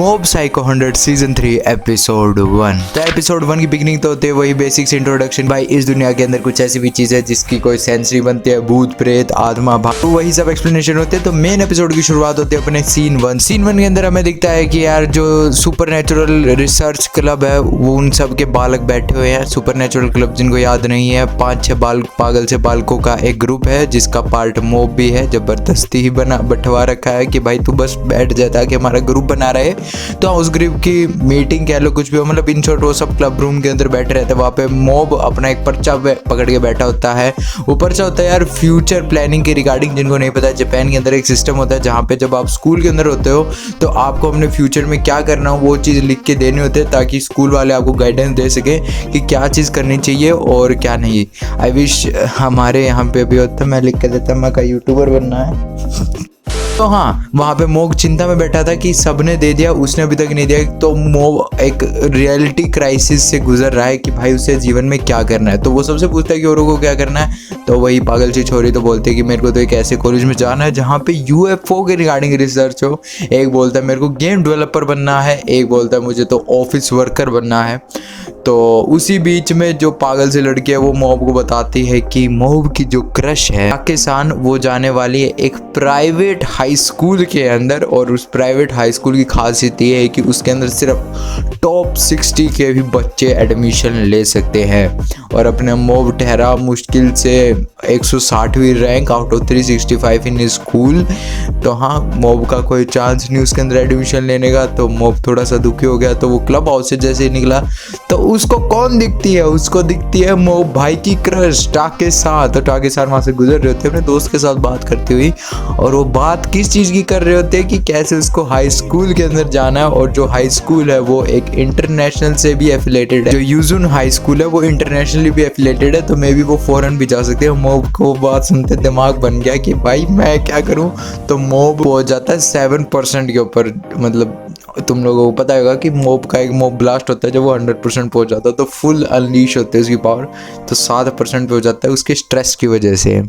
Mob psycho 100 season 3 episode 1। तो episode 1 की beginning तो होती है वही बेसिक्स इंट्रोडक्शन। भाई इस दुनिया के अंदर कुछ ऐसी भी चीज है जिसकी कोई सेंस नहीं बनती है, भूत प्रेत आत्मा तो वही सब एक्सप्लेनेशन होते हैं। तो मेन एपिसोड की शुरुआत होती है अपने सीन 1 के अंदर। हमें दिखता है कि यार जो सुपरनेचुरल रिसर्च क्लब है वो उन सब के बालक बैठे हुए हैं। सुपरनेचुरल क्लब जिनको याद नहीं है, 5-6 पागल से बालकों का एक ग्रुप है जिसका पार्ट मॉब भी है। जबरदस्ती ही बैठवा रखा है कि भाई तू बस बैठ जाता कि हमारा ग्रुप बना रहे। तो उस ग्रुप की मीटिंग कह लो कुछ भी हो, मतलब इन शॉर्ट वो सब क्लब रूम के अंदर बैठे रहते हैं। वहाँ पे मॉब अपना एक पर्चा पकड़ के बैठा होता है। वो पर्चा होता है यार फ्यूचर प्लानिंग के रिगार्डिंग। जिनको नहीं पता, जापान के अंदर एक सिस्टम होता है जहाँ पे जब आप स्कूल के अंदर होते हो तो आपको अपने फ्यूचर में क्या करना हो वो चीज़ लिख के देनी होती है, ताकि स्कूल वाले आपको गाइडेंस दे सके कि क्या चीज़ करनी चाहिए और क्या नहीं। आई विश हमारे यहाँ पे भी होता, मैं लिख के देता मैं का यूट्यूबर बनना है। तो हाँ, वहाँ पे मोग चिंता में बैठा था कि सबने दे दिया, उसने अभी तक नहीं दिया। तो मोग एक रियलिटी क्राइसिस से गुजर रहा है कि भाई उसे जीवन में क्या करना है। तो वो सबसे पूछता है कि औरों को क्या करना है। तो वही पागल सी छोरी तो बोलती है कि मेरे को तो एक ऐसे कॉलेज में जाना है जहाँ पे यूएफओ के रिगार्डिंग रिसर्च हो। एक बोलता है मेरे को गेम डेवलपर बनना है, एक बोलता है मुझे तो ऑफिस वर्कर बनना है। तो उसी बीच में जो पागल सी लड़की है वो मॉब को बताती है कि मॉब की जो क्रश है पाकिस्तान, वो जाने वाली है एक प्राइवेट हाई स्कूल के अंदर। और उस प्राइवेट हाई स्कूल की खासियत ये है कि उसके अंदर सिर्फ टॉप 60 के भी बच्चे एडमिशन ले सकते हैं। और अपने मॉब ठहरा मुश्किल से 160वीं rank out of 365 in school. तो हाँ, मॉब का कोई चांस नहीं उसके अंदर एडमिशन लेने का। तो मॉब थोड़ा सा दुखी हो गया। तो वो क्लब हाउस से जैसे ही निकला तो उसको कौन दिखती है? उसको दिखती है मॉब भाई की क्रश टाके साथ। तो टाके साथ वहाँ से गुजर रहे होते हैं अपने दोस्त के साथ बात करती हुई। और वो बात किस चीज़ की कर रहे होते हैं कि कैसे उसको हाई स्कूल के अंदर जाना है। और जो हाई स्कूल है वो एक इंटरनेशनल से भी एफिलेटेड है। जो यूजुन हाई स्कूल है वो इंटरनेशनली भी एफिलेटेड है। तो मे बी वो फॉरेन भी जा सकते हैं। मॉब को बात सुनते दिमाग बन गया कि भाई मैं क्या करूं। तो मॉब पहुंच जाता है 7% के ऊपर। मतलब तुम लोगों को पता होगा कि मॉब का एक मॉब ब्लास्ट होता है जब वो 100% पहुंच जाता है तो फुल अनलीश होते है उसकी पावर। तो 7% पे हो जाता है उसके स्ट्रेस की वजह से।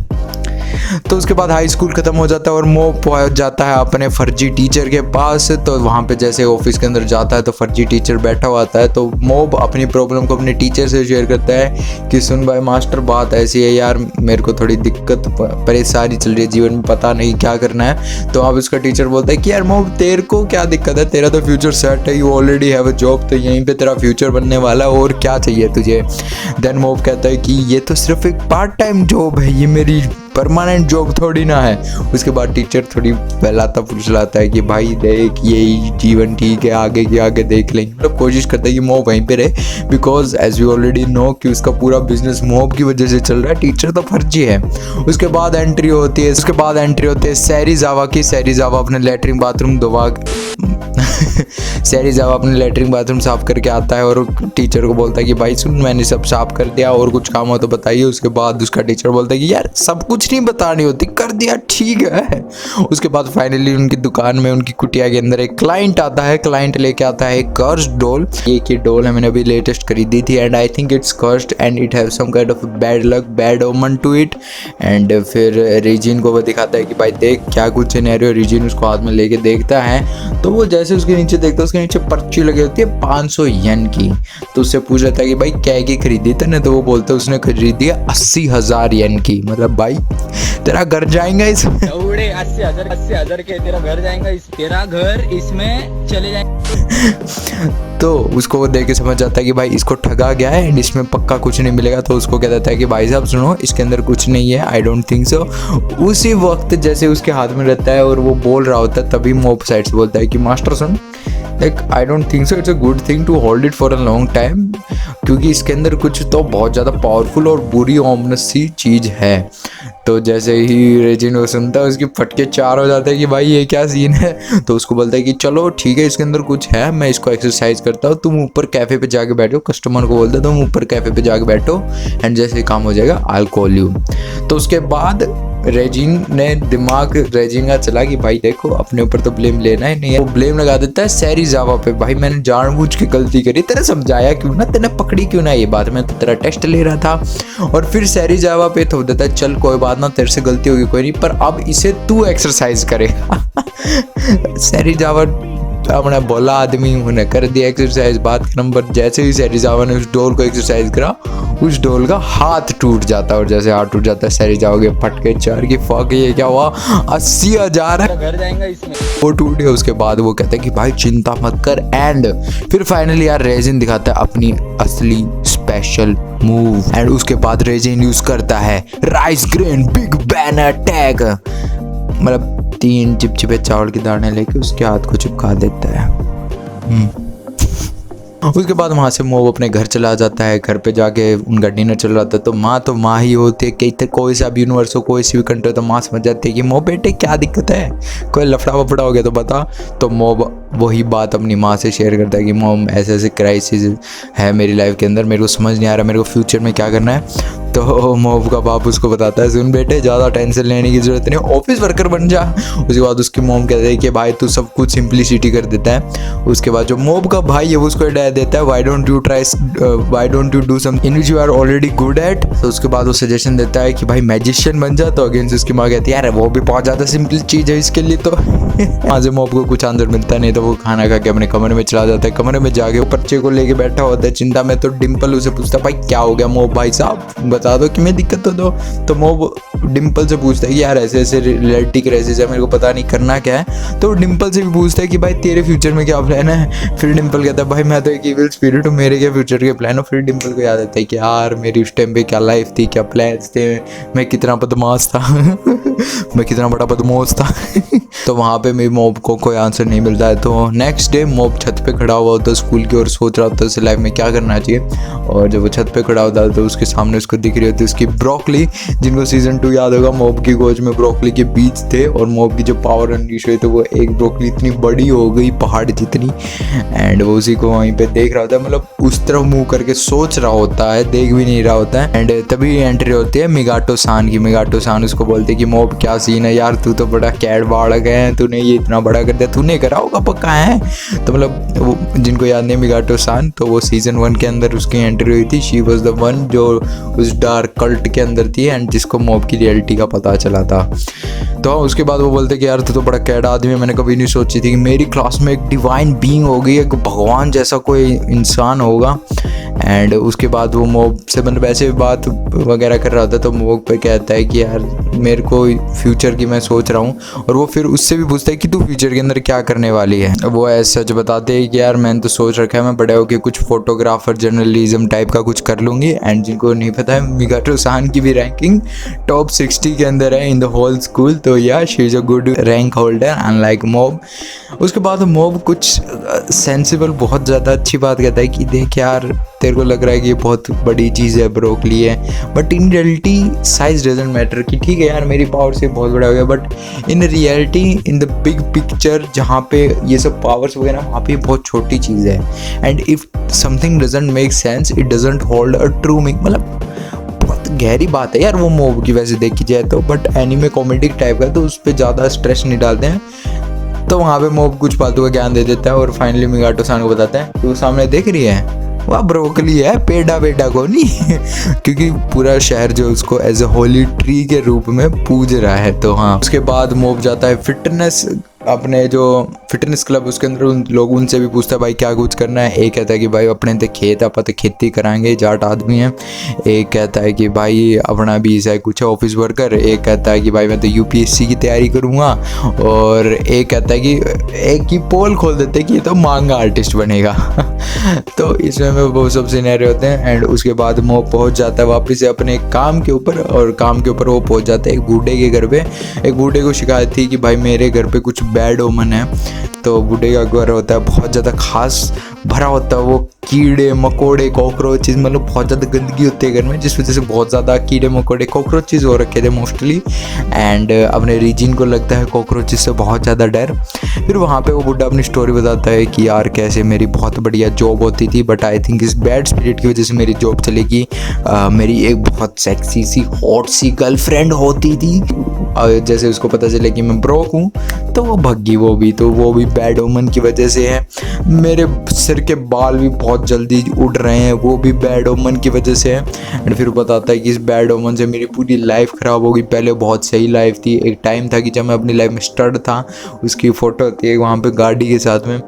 तो उसके बाद हाई स्कूल खत्म हो जाता है और मॉब पहुंच जाता है अपने फर्जी टीचर के पास। तो वहाँ पे जैसे ऑफिस के अंदर जाता है तो फर्जी टीचर बैठा हुआ आता है। तो मॉब अपनी प्रॉब्लम को अपने टीचर से शेयर करता है कि सुन भाई मास्टर, बात ऐसी है यार, मेरे को थोड़ी दिक्कत परेशानी चल रही है जीवन में, पता नहीं क्या करना है। तो अब उसका टीचर बोलता है कि यार मॉब तेरे को क्या दिक्कत है, तेरा तो फ्यूचर सेट है, you already have a job, तो यहीं पे तेरा फ्यूचर बनने वाला है, और क्या चाहिए तुझे। देन मॉब कहता है कि ये तो सिर्फ एक पार्ट टाइम जॉब है, ये मेरी परमानेंट जॉब थोड़ी ना है। उसके बाद टीचर थोड़ी बहलाता फुसलाता है कि भाई देख यही जीवन ठीक है, आगे के आगे देख लेंगे। मतलब कोशिश करता है कि मॉब वहीं पे रहे, because as you already know कि उसका पूरा बिजनेस मॉब की वजह से चल रहा है। टीचर तो फर्जी है। उसके बाद एंट्री होती है सैरीजावा की। सैरीजावा अपने लैट्रिन बाथरूम सैरीजावा अपने लैट्रिन बाथरूम साफ करके आता है और टीचर को बोलता है कि भाई सुन, मैंने सब साफ कर दिया और कुछ काम हो तो बताइए। उसके बाद उसका टीचर बोलता है कि यार सब कुछ नहीं बतानी होती, कर दिया ठीक है। उसके बाद फाइनली उनकी दुकान में, उनकी कुटिया के अंदर एक क्लाइंट आता है। क्लाइंट लेके आता है एक कर्स्ड डॉल। ये की डॉल है, मैंने अभी लेटेस्ट खरीदी थी and I think it's cursed and it have some kind of bad luck, bad omen to it. And फिर रीजिन को वो दिखाता है कि भाई देख क्या कुछ सिनेरियो। रीजिन उसको हाथ में लेके देखता है तो वो जैसे उसके नीचे देखता है उसके नीचे पर्ची लगी होती है 500 येन की। तो उससे पूछ रहा था कि भाई क्या की खरीदी तूने? तो वो बोलता है उसने खरीदी है 80,000 येन की। मतलब भाई तेरा घर जाएगा इस 80,000 के तेरा घर जाएगा, तेरा घर इसमें चले जाएंगे। तो उसको वो देख के समझ जाता है कि भाई इसको ठगा गया है एंड इसमें पक्का कुछ नहीं मिलेगा। तो उसको कह देता है कि भाई साहब सुनो, इसके अंदर कुछ नहीं है, आई डोंट थिंक सो। उसी वक्त जैसे उसके हाथ में रहता है और वो बोल रहा होता है तभी मॉब साइड से बोलता है कि मास्टर सुन, like I don't think so it's a good thing to hold it for a long time, क्योंकि इसके अंदर कुछ तो बहुत ज़्यादा पावरफुल और बुरी ऑमनस सी चीज़ है। तो जैसे ही रेजिन वो सुनता है उसकी फटके 4 हो जाते हैं कि भाई ये क्या सीन है। तो उसको बोलता है कि चलो ठीक है, इसके अंदर कुछ है, मैं इसको एक्सरसाइज करता हूँ, तुम ऊपर कैफ़े पे जाके बैठो। कस्टमर को बोलता है तुम ऊपर कैफ़े पे जाके बैठो एंड जैसे ही काम हो जाएगा आई विल कॉल यू। तो उसके बाद रेजिन ने दिमाग रेजिन का चला कि भाई देखो अपने ऊपर तो ब्लेम लेना ही नहीं है। वो ब्लेम लगा देता है सैरीजावा पे। भाई मैंने जानबूझ के गलती करी, तेरे समझाया क्यों ना, तेने पकड़ी क्यों ना ये बात, मैं तो तेरा टेस्ट ले रहा था। और फिर सैरीजावा पे थोप देता है चल कोई बात ना, तेरे से गलती होगी कोई नहीं, पर अब इसे तू एक्सरसाइज करेगा। सैरीजावा अपना बोला आदमी उन्हें कर दिया एक्सरसाइज। बात का नंबर जैसे ही सैरिजावा ने उस डोल को एक्सरसाइज करा, उस डोल का हाथ टूट जाता है। और जैसे हाथ टूट जाता है सैरिजावा के फटके चार की फक, ये क्या हुआ, 80,000 घर जाएगा इसमें। वो टूट गया। उसके बाद वो कहता है कि भाई चिंता मत कर। एंड फिर फाइनली यार रेजिन दिखाता है अपनी असली स्पेशल मूव। एंड उसके बाद रेजिन यूज करता है rice grain Big Ben attack, मतलब 3 चिपचिपे चावल के दाने लेके उसके हाथ को चिपका देता है। उसके बाद वहाँ से मोब अपने घर चला जाता है। घर पे जाके उनका डिनर चल रहा था। तो माँ ही होती है कि कोई सा भी यूनिवर्स हो, कोई सी भी कंट्री, तो माँ समझ जाती है कि मोब बेटे क्या दिक्कत है, कोई लफड़ा वफड़ा हो गया तो बता। तो मोब वही बात अपनी माँ से शेयर करता है कि मोम ऐसे ऐसे क्राइसिस है मेरी लाइफ के अंदर, मेरे को समझ नहीं आ रहा मेरे को फ्यूचर में क्या करना है। तो मोब का बाप उसको बताता है सुन बेटे ज़्यादा टेंशन लेने की ज़रूरत नहीं, ऑफिस वर्कर बन जा। उसके बाद उसकी मोम कहते हैं कि भाई तू सब कुछ सिंप्लिसिटी कर देता है। उसके बाद जो मोब का भाई है वो उसको डाय देता है why don't you do something in which you are already good at. तो उसके बाद वो सजेशन देता है कि भाई मैजिशियन बन जा। तो अगेंस्ट उसकी माँ कहती है यार वो भी बहुत ज़्यादा सिंपल चीज़ है इसके लिए। तो वहाँ से मोब को कुछ आंसर मिलता नहीं, तो वो खाना खा के अपने कमरे में चला जाता है। कमरे में जाके वो पर्चे को लेके बैठा होता है चिंता में। तो डिम्पल उसे पूछता है भाई क्या हो गया मोब भाई साहब, बता दो कि मैं दिक्कत तो दो। तो मोब डिम्पल से पूछता है कि यार ऐसे ऐसे रियलिटी क्राइसिस है, मेरे को पता नहीं करना क्या है। तो डिम्पल से भी पूछता है कि भाई तेरे फ्यूचर में क्या प्लान है। फिर डिम्पल कहता है भाई मैं तो एक इविल स्पिरिट हूँ, मेरे क्या फ्यूचर के प्लान हो। फिर डिम्पल को याद आता है कि यार मेरी उस टाइम पे क्या लाइफ थी, क्या प्लान्स थे, मैं कितना बदमाश था मैं कितना बड़ा बदमाश था तो वहाँ पे मेरी मोब को कोई आंसर नहीं मिलता है। तो नेक्स्ट डे मोब छत पे खड़ा हुआ होता है स्कूल की, और सोच रहा होता है उसे लाइफ में क्या करना चाहिए। और जब वो छत पे खड़ा होता है तो उसके सामने उसको दिख रही होती है उसकी ब्रोकली, जिनको सीजन 2 याद होगा मोब की गोद में ब्रोकली के बीज थे। और मोब की जो पावर अनलीश हुई तो वो एक ब्रोकली इतनी बड़ी हो गई पहाड़ जितनी। एंड वो उसी को वहीं पे देख रहा होता है, मतलब उस तरफ मुंह करके सोच रहा होता है, देख भी नहीं रहा होता है। एंड तभी एंट्री होती है मिगाटो सान की। मिगाटो सान उसको बोलते कि मोब क्या सीन है यार, तू तो बड़ा कैड बाड़क है, तूने ये इतना बड़ा कर दिया, तूने करा होगा पक्का है। तो मतलब वो जिनको याद नहीं मिगाटो सान, तो वो सीजन 1 के अंदर उसकी एंट्री हुई थी। शी वॉज द वन जो उस डार्क कल्ट के अंदर थी एंड जिसको मोब की रियलिटी का पता चला था। तो उसके बाद वो बोलते कि यार तू तो बड़ा कैड आदमी है, मैंने कभी नहीं सोची थी कि मेरी क्लास में एक डिवाइन बीइंग होगी, एक भगवान जैसा कोई इंसान होगा। एंड उसके बाद वो मोब से मतलब ऐसे बात वगैरह कर रहा था। तो मोब पे कहता है कि यार मेरे को फ्यूचर की मैं सोच रहा हूँ। और वो फिर उससे भी पूछता है कि तू फ्यूचर के अंदर क्या करने वाली है। वो ऐसा सच बताते हैं कि यार मैंने तो सोच रखा है मैं बड़े होकर कुछ फोटोग्राफर जर्नलिज्म टाइप का कुछ कर लूँगी। एंड जिनको नहीं पता है मिगाटो सान की भी रैंकिंग टॉप 60 के अंदर है इन द होल स्कूल। तो yeah she is a good rank holder unlike Mob. उसके बाद मोब कुछ सेंसिबल बहुत ज़्यादा अच्छी बात कहता है कि देख यार तेरे को लग रहा है कि ये बहुत बड़ी चीज़ है, ब्रोकली है, but in reality size doesn't matter. कि ठीक है यार मेरी पावर से बहुत बड़ा हो गया, but in reality in the big picture जहाँ पे ये सब पावर्स वगैरह वहाँ पे बहुत छोटी चीज़ है। And if something doesn't make sense it doesn't hold a true meaning. मतलब बहुत गहरी बात है यार वो मोब की वैसे देखी जाए तो, बट एनिमे कॉमेडी टाइप का तो उस पर ज़्यादा स्ट्रेस नहीं डालते हैं। तो वहाँ पे मोब कुछ फालतू का ज्ञान दे देता है और फाइनली मिगाटो सान को बताता है कि वो सामने देख रही है वह ब्रोकली है, पेड़ा बेटा को नहीं क्योंकि पूरा शहर जो उसको एज ए होली ट्री के रूप में पूज रहा है। तो हाँ उसके बाद मोब जाता है फिटनेस अपने जो फिटनेस क्लब उसके अंदर उन लोग उनसे भी पूछता है भाई क्या कुछ करना है। एक कहता है कि भाई अपने तो खेत आप तो खेती कराएंगे, जाट आदमी है। एक कहता है कि भाई अपना भी ऐसा कुछ है ऑफिस वर्कर। एक कहता है कि भाई मैं तो यूपीएससी की तैयारी करूँगा। और एक कहता है कि एक की पोल खोल देते हैं कि ये तो मांगा आर्टिस्ट बनेगा तो इसमें वो सब सिनेरियो होते हैं। एंड उसके बाद वो पहुँच जाता है वापस से अपने काम के ऊपर, और काम के ऊपर वो पहुँच जाता है एक बूढ़े के घर पे। एक बूढ़े को शिकायत थी कि भाई मेरे घर पे कुछ बैड ओमन है। तो बूढ़े का घर होता है बहुत ज़्यादा खास भरा होता है, वो कीड़े मकोड़े कॉकरोचेस, मतलब बहुत ज़्यादा गंदगी होती है घर में, जिस वजह से बहुत ज़्यादा कीड़े मकोड़े कॉकरोचेस हो रखे थे मोस्टली। एंड अपने रीजन को लगता है कॉकरोचेस से बहुत ज़्यादा डर। फिर वहाँ पे वो बूढ़ा अपनी स्टोरी बताता है कि यार कैसे मेरी बहुत बढ़िया जॉब होती थी, बट आई थिंक इस बैड स्पिरिट की वजह से मेरी जॉब चलेगी। मेरी एक बहुत सेक्सी सी हॉट सी गर्लफ्रेंड होती थी, जैसे उसको पता चले कि मैं ब्रोक हूँ तो वो भग्गी वो भी बैड ओमन की वजह से है। मेरे सिर के बाल भी बहुत जल्दी उड़ रहे हैं, वो भी बैड ओमन की वजह से है। एंड फिर बताता है कि इस बैड ओमन से मेरी पूरी लाइफ ख़राब हो गई। पहले बहुत सही लाइफ थी, एक टाइम था कि जब मैं अपनी लाइफ में स्टड था, उसकी फ़ोटो होती है वहाँ पे गाड़ी के साथ में।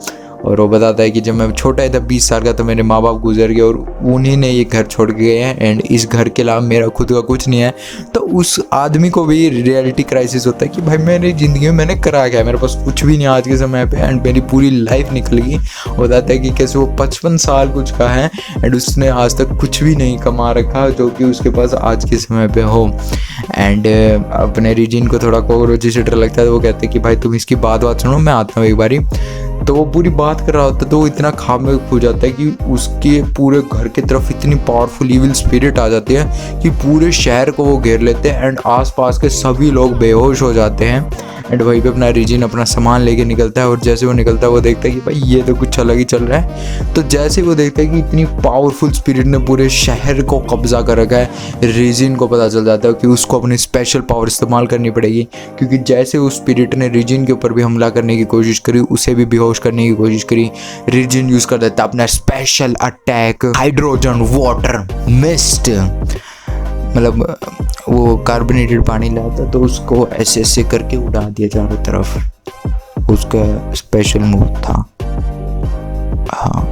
और वो बताता है कि जब मैं छोटा था 20 साल का तो मेरे माँ बाप गुजर गए और उन्हीं ने ये घर छोड़ के गए हैं एंड इस घर के अलावा मेरा खुद का कुछ नहीं है। तो उस आदमी को भी रियलिटी क्राइसिस होता है कि भाई मेरी ज़िंदगी में मैंने करा क्या, मेरे पास कुछ भी नहीं आज के समय पे एंड मेरी पूरी लाइफ निकल गई। बताता है कि कैसे वो 55 साल कुछ का है एंड उसने आज तक कुछ भी नहीं कमा रखा जो कि उसके पास आज के समय पे हो। एंड अपने रीजिन को थोड़ा कोरोची से डर लगता है तो वो कहते हैं कि भाई तुम इसकी बात सुनो, मैं आता हूँ एक बारी। तो वो पूरी बात कर रहा होता है तो वो इतना खाब में खो जाता है कि उसके पूरे घर की तरफ इतनी पावरफुल इविल स्पिरिट आ जाती है कि पूरे शहर को वो घेर लेते हैं एंड आसपास के सभी लोग बेहोश हो जाते हैं। एंड वहीं पे अपना रीजन अपना सामान लेके निकलता है और जैसे वो निकलता है वो देखता है कि भाई ये तो कुछ अलग ही चल रहा है। तो जैसे वो देखता है कि इतनी पावरफुल स्पिरिट ने पूरे शहर को कब्जा कर रखा है, रीजन को पता चल जाता है कि उसको अपनी स्पेशल पावर इस्तेमाल करनी पड़ेगी, क्योंकि जैसे उस स्पिरिट ने रीजन के ऊपर भी हमला करने की कोशिश करी, उसे भी बेहोश करने की कोशिश करी। रीजन यूज़ कर देता है अपना special attack hydrogen water mist, मतलब वो कार्बोनेटेड पानी लाता तो उसको ऐसे ऐसे करके उड़ा दिया चारों तरफ, उसका स्पेशल मूव था। हाँ,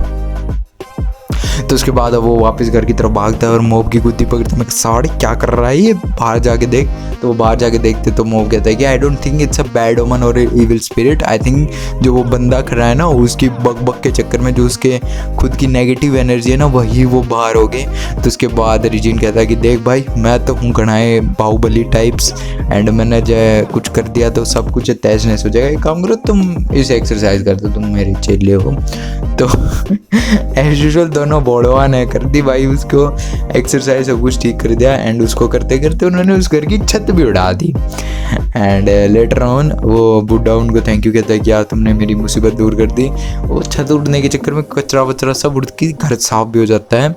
तो उसके बाद अब वो वापस घर की तरफ भागता है और मोब की गुद्दी पकड़ता है। मैं साड़ी क्या कर रहा है ये, बाहर जाके देख। तो वो बाहर जाके देखते तो मोब कहता है कि आई don't think it's a bad ओमन और इविल स्पिरिट, आई थिंक जो वो बंदा खड़ा है ना उसकी बक के चक्कर में जो उसके खुद की नेगेटिव एनर्जी है ना वही वो बाहर हो गई। तो उसके बाद रीजन कहता है कि देख भाई मैं तो हूँ घनाए बाहुबली टाइप्स एंड मैंने जो कुछ कर दिया तो सब कुछ तहस नहस हो जाएगा। एक काम करो तुम इस एक्सरसाइज कर दो, तुम मेरे चेले हो। तो एज यूजुअल दोनों बड़वा ने कर दी भाई, उसको एक्सरसाइज सब कुछ ठीक कर दिया एंड उसको करते करते उन्होंने उस घर की छत भी उड़ा दी। एंड लेटर ऑन वो बुढ़ा उनको थैंक यू कहता है कि यार तुमने मेरी मुसीबत दूर कर दी। वो छत उड़ने के चक्कर में कचरा वचरा सब उड़ के घर साफ भी हो जाता है।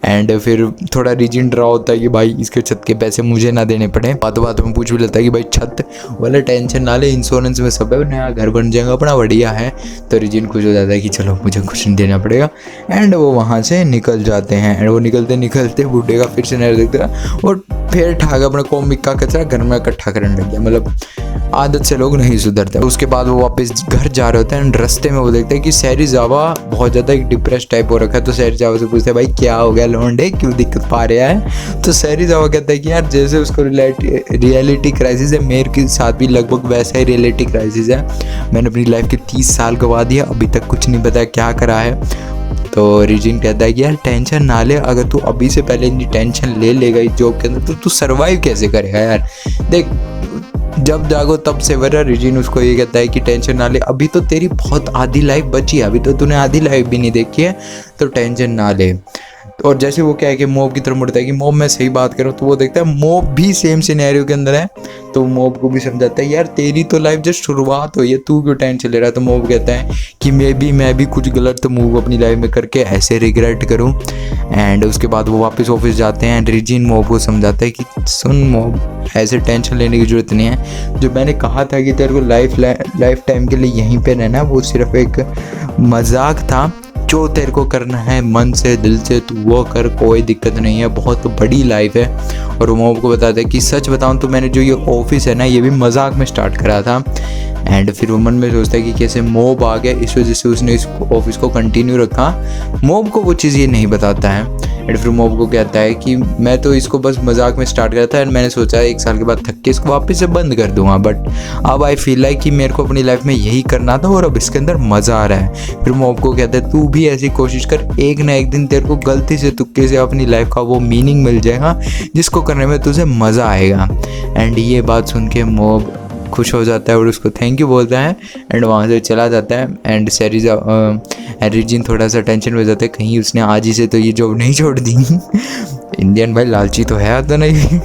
एंड फिर थोड़ा रीजन डरा होता है कि भाई इसके छत के पैसे मुझे ना देने पड़े। बातों में पूछ भी लेता है कि भाई छत वाले टेंशन ना ले, इंश्योरेंस में सब है, नया घर बन जाएगा अपना, बढ़िया है। तो रीजन खुश हो जाता है कि चलो मुझे कुछ नहीं देना पड़ेगा एंड वो वहाँ से निकल जाते हैं। एंड वो निकलते बूढ़े का फिर से नजर दिखता है और फिर ठाक अपने कॉमिक का कचरा घर में इकट्ठा करने लग गया। मतलब आदत से लोग नहीं सुधरते। उसके बाद वो वापस घर जा रहे होते हैं एंड रास्ते में वो देखते हैं कि सहरी जावा बहुत ज़्यादा एक डिप्रेस टाइप हो रखा है। तो सहरी जावा से पूछते हैं भाई क्या हो गया लौंडे, क्यों दिक्कत पा रहा है। तो सहरी जावा कहता है कि यार जैसे उसको रियलिटी क्राइसिस है, मेरे के साथ भी लगभग वैसा ही रियलिटी क्राइसिस है। मैंने अपनी लाइफ के 30 साल गवा दिया, अभी तक कुछ नहीं पता क्या करा है। तो रीजन कहता है कि यार टेंशन ना ले, अगर तू अभी से पहले इतनी टेंशन ले लेगा इस जॉब के अंदर तो तू सर्वाइव कैसे करेगा यार। देख जब जागो तब से वरा। रीजन उसको ये कहता है कि टेंशन ना ले, अभी तो तेरी बहुत आधी लाइफ बची है, अभी तो तूने आधी लाइफ भी नहीं देखी है, तो टेंशन ना ले। और जैसे वो क्या है कि मोब की तरफ मुड़ता है कि मोब मैं सही बात करूँ, तो वो देखता है मोब भी सेम सिनेरियो के अंदर है। तो मोब को भी समझाता है यार तेरी तो लाइफ जस्ट शुरुआत हुई है, तू क्यों टेंशन ले रहा है। तो मोब कहता है कि मैं भी कुछ गलत मूव अपनी लाइफ में करके ऐसे रिग्रेट करूँ। एंड उसके बाद वो वापस ऑफिस जाते हैं एंड रीजन मोब को समझाता है कि सुन मोब, ऐसे टेंशन लेने की जरूरत नहीं है। जो मैंने कहा था कि तेरे को लाइफ टाइम के लिए यहीं पे रहना, वो सिर्फ एक मजाक था। जो तेरे को करना है मन से दिल से तू वो कर, कोई दिक्कत नहीं है, बहुत बड़ी लाइफ है। और वो मोब को बताता है कि सच बताऊं तो मैंने जो ये ऑफिस है ना ये भी मजाक में स्टार्ट करा था। एंड फिर वो मन में सोचता है कि कैसे मोब आ गया, इस वजह से उसने इस ऑफिस को कंटिन्यू रखा। मोब को वो चीज़ ये नहीं बताता है। एंड फिर मोब को कहता है कि मैं तो इसको बस मजाक में स्टार्ट करा था एंड मैंने सोचा 1 साल के बाद थक के इसको वापस से बंद कर दूंगा, बट अब आई फील लाइक कि मेरे को अपनी लाइफ में यही करना था और अब इसके अंदर मज़ा आ रहा है। फिर मोब को कहता है तू भी ऐसी कोशिश कर, एक ना एक दिन तेरे को गलती से तुक्के से अपनी लाइफ का वो मीनिंग मिल जाएगा जिसको करने में तुझे मज़ा आएगा। एंड ये बात सुन के मोब खुश हो जाता है और उसको थैंक यू बोलता है एंड वहाँ से चला जाता है। एंड रीजन थोड़ा सा टेंशन हो जाता है कहीं उसने आज ही से तो ये जॉब नहीं छोड़ दी। इंडियन भाई लालची तो है, आता नहीं।